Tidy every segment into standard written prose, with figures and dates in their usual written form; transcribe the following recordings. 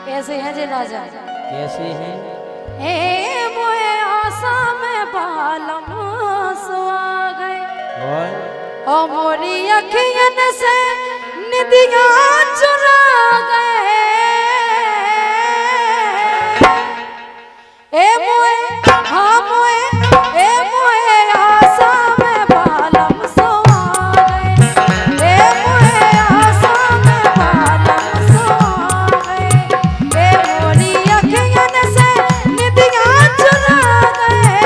कैसे हैं जी राजा? कैसे हैं? ए मोए आशा में बालम सो गए और ओ मोरी अखियन से निदिया चुरा गए। ए मोए हाँ मोए ए मोए आशा में बालम सो गए। ए मोए आशा में बालम सो गए। ए मोरी अखियन से निदिया चुरा गए।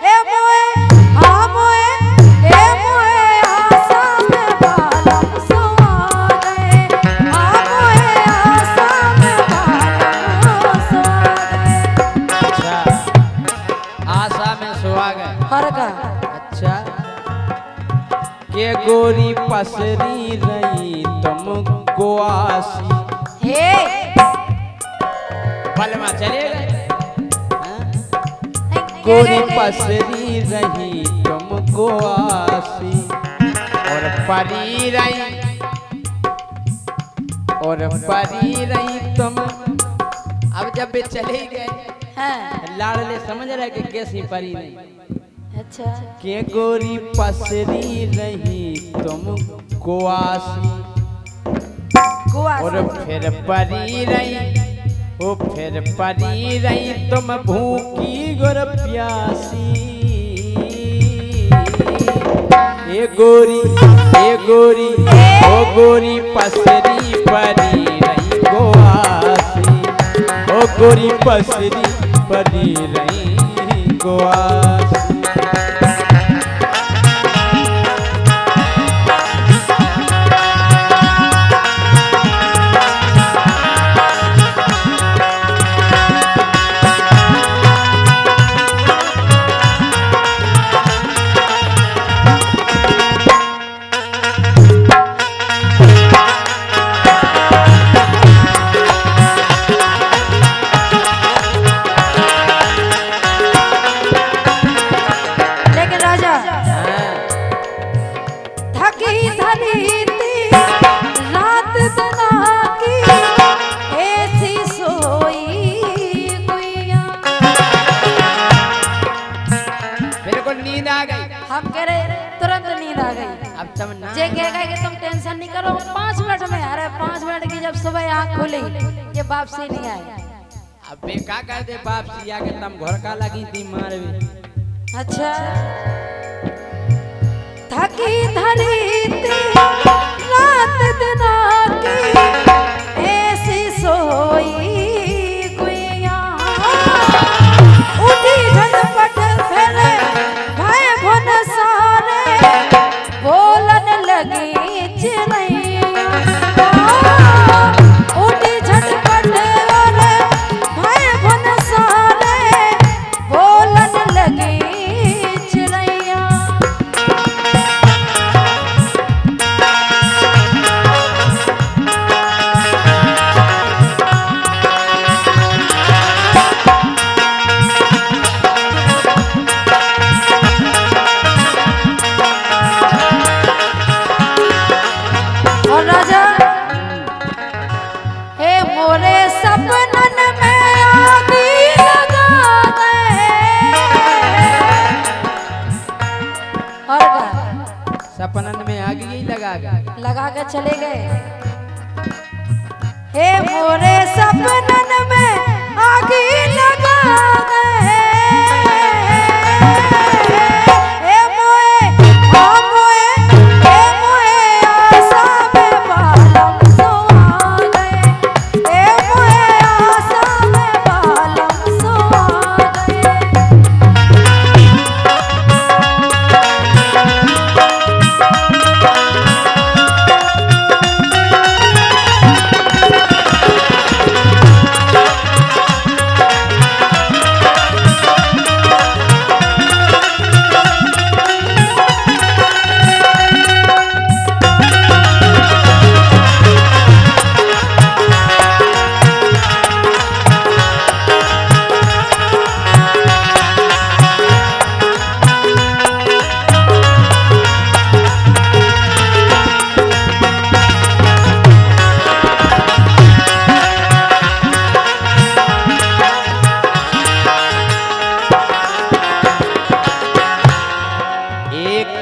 ए मोए हाँ मोए ए मोए आशा में बालम सो गए। हाँ मोए आशा में बालम सो गए। अच्छा, आशा में सुहा गए। हर का अच्छा, के गोरी पसरी रही तुमको आसी। हे बलमा चले गए। हाँ? गोरी पसरी रही तुमको आसी और परी रही तुम। अब जब वे चले गए हाँ लाडले समझ रहे कि कैसी परी नहीं। अच्छा के गोरी पसरी रही तुमको आसी और फिर परी रही तुम भूखी गुर प्यासी। ए गोरी ओ गोरी पसरी परी रही गो आसी। ओ गोरी पसरी परी रही गो आसी। लेकिन राजा थकी धरी थी रात बना की ऐसी सोई गुइया। मेरे को नींद आ गई। हम कह रहे तुरंत नींद आ गई। अब तुम ना जे कह गए कि तुम टेंशन नहीं करो 5 मिनट में। अरे 5 मिनट की जब सुबह आँख खुली ये वापसी नहीं आई। अब बे का कर दे बाप सिया के तम घर का लगी थी मारवे। अच्छा थकी धरी थी रात दिना की ऐसी सोई गुइया। उठी झटपट फिरे भय भुन सारे बोलन लगी चिड़ैया। उठी झटपट फिरे भय भुन सारे बोलन लगी चिड़ैया। और राजा हे मोरे सपनन में आगी लगा गए। और का सपनन में आग ही लगा के चले गए। हे मोरे सपनन में आगी लगा गए। हे मोए हाँ मोए हे मोए आशा में बालम सो गए। हे मोए आशा में बालम सो गए।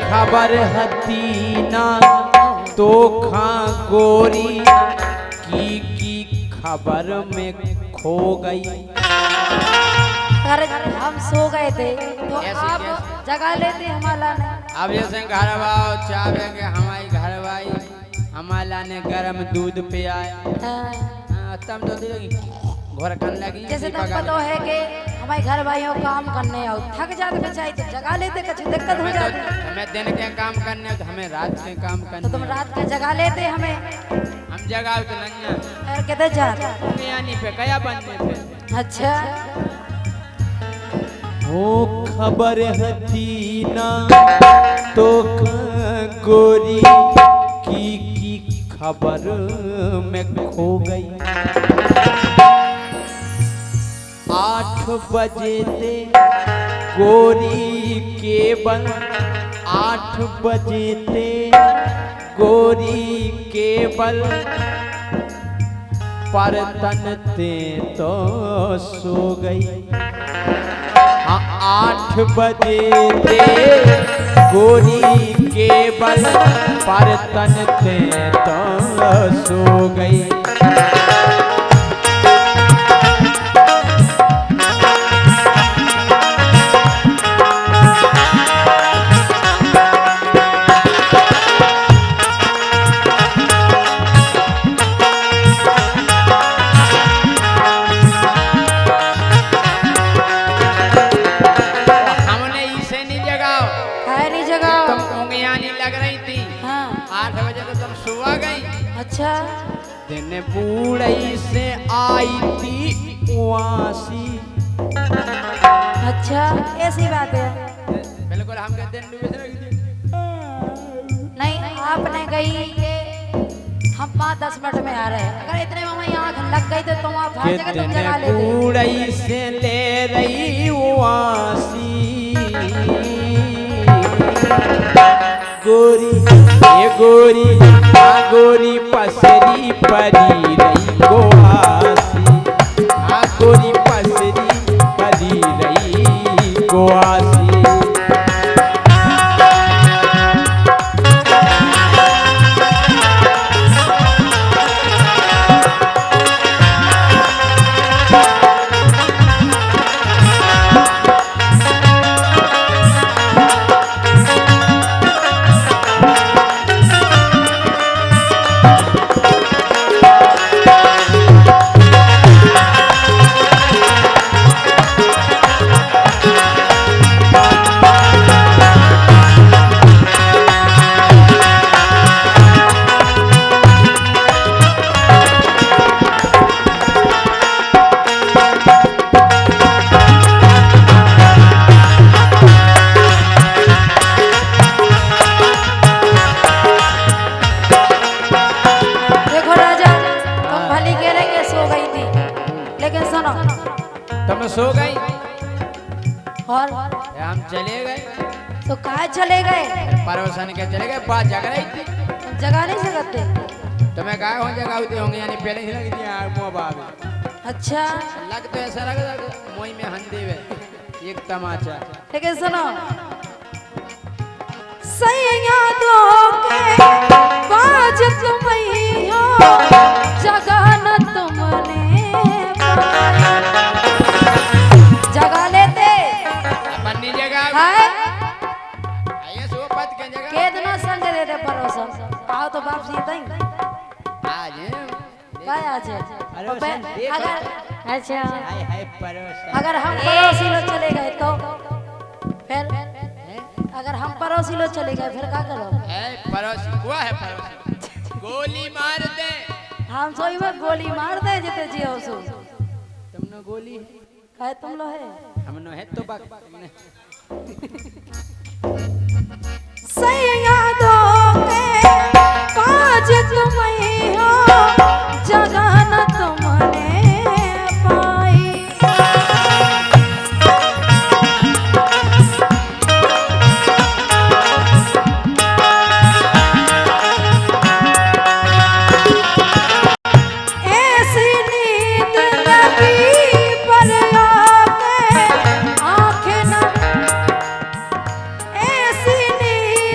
खबर हतीना तो खा गोरी की खबर में खो गई। अगर हम सो गए थे तो ऐसे आप कैसे? जगा लेते हमारा ने। अब जैसे घर वाओ चाहे के हमारी घर वाई हमारा ने गरम दूध पे आया हाँ। तब तो घर करने लगी। जैसे तुम पता है कि हमारे घर भाइयों काम करने आओ थक जाते बेचारे तो जगा लेते, कुछ दिक्कत हो जाती। हमें दिन के काम करने तो हमें रात के काम तो करने। तुम रात के जगा लेते हमें। हम जगाओ तो नन्ना और किधर जाते? यानी पे कया बनने पे। अच्छा हो खबर हतीना तो गोरी की खबर में खो गई। 8 बजे थे गोरी केवल 8 बजे थे गोरी केवल पर तन ते तो सो गई। 8 बजे थे गोरी केवल पर तन ते तो सो गई। अच्छा दिन बूढ़ई से आई थी वासी। अच्छा ऐसी बात है। बिल्कुल हम कहते हैं नहीं, आपने कही कि हम 5-10 मिनट में आ रहे हैं। अगर इतने में हमारी आँख लग गई तो तुम आप हर जगह तुम जगा लेते। बूढ़ई से ले रही वासी गोरी ये गोरी गोरी पसरी परी रही गोआसी। गोरी पसरी परी रही गोआसी। सो गई और हम चले गए। तो कहाँ चले गए? परोसन के चले गए। बात जग रही थी। जगा नहीं सकते तो मैं कहा हो जगह होते होंगे यानी पहले ही लग दिया मोबाइल। अच्छा लग तो ऐसा लग मोई में हंदी वे एक तमाचा। लेकिन सुनो सैयादों के बाज तुम ही हो जगह न तुमने जगा लेते अपनी जगह है। आइए सो पत के जगह कितना संग दे दे परोसन आओ तो वापसी तई आज काय आज अगर अच्छा हाय हाय परोसन। अगर हम पड़ोसी लोग चले गए तो फिर अगर हम पड़ोसी लोग चले गए फिर क्या करो? पड़ोसी हुआ है पड़ोसी गोली मार दे। हम सोई में गोली मार दे जिते जियो सो। तुमने गोली काहे तुम लो है हमनो है तो बाक सैयादों के काज तुम ही हो जगह न तुमने पाई। ऐसी नींद लगी पर आंखें न ऐसी नींद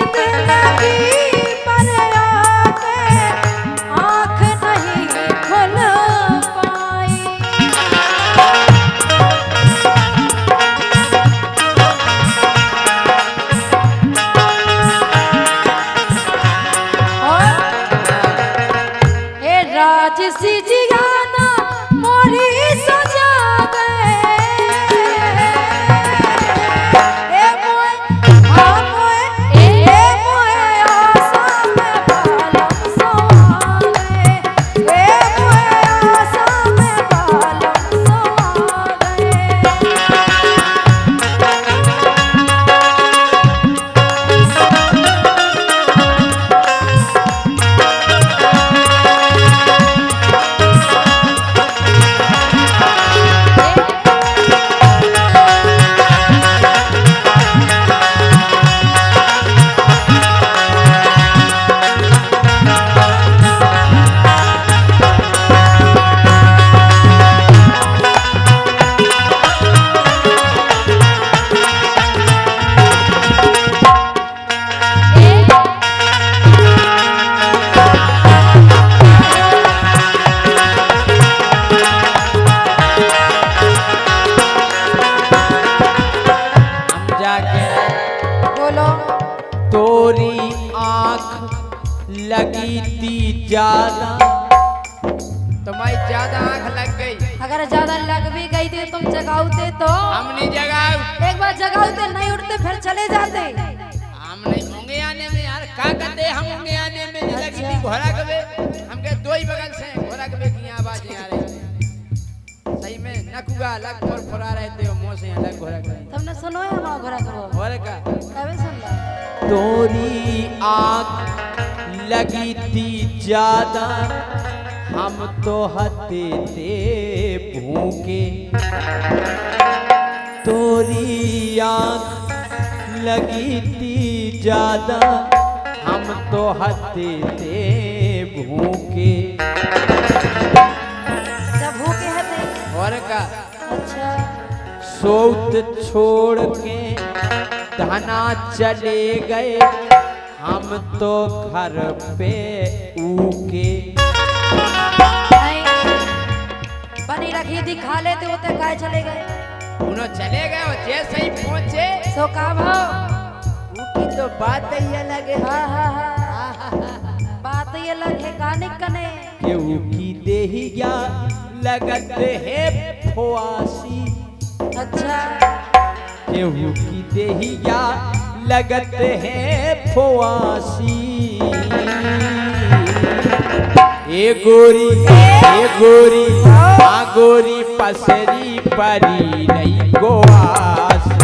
आंख लगी थी ज्यादा। तुम्हारी ज्यादा आंख लग गई। अगर ज्यादा लग भी गई थी तुम जगाओते तो? हम नहीं जगाओ। एक बार जगाओते, नहीं उठते फिर चले जाते। हम नहीं होंगे आने में यार, का करते हम होंगे आने में। नहीं लगी थी घोड़ा कबे, हम के दो ही बगल से घोड़ा कबे की आवाजें आ रही। सही में नकुआ लग और फुरा रहे थे मुंह से अलग घोड़ा कबे। तुमने सुनो है वहाँ घोड़ा कबो? घोड़े का कबे सुन ला? तोरी आंख लगी थी ज्यादा, हम तो हते थे भूखे। तोरी आंख लगी थी ज्यादा, हम तो हते थे भूखे। जब भूखे हते? और का अच्छा। सोत छोड़ के धना चले गए, हम तो घर पे ऊके। बनी रखी थी, खा लेते होते, काय चले गए? उन्होंने चले गए और जैसे ही पहुंचे सो का भाव? उनकी तो बात ही अलग है। हाँ हाँ हाँ, बात ये अलग है। गाने कने केहू की देहिया लगत है फुआसी। अच्छा। केहू की देहिया लगत है फुआसी। ए गोरी आ गोरी पसरी परी नहीं गोआसी।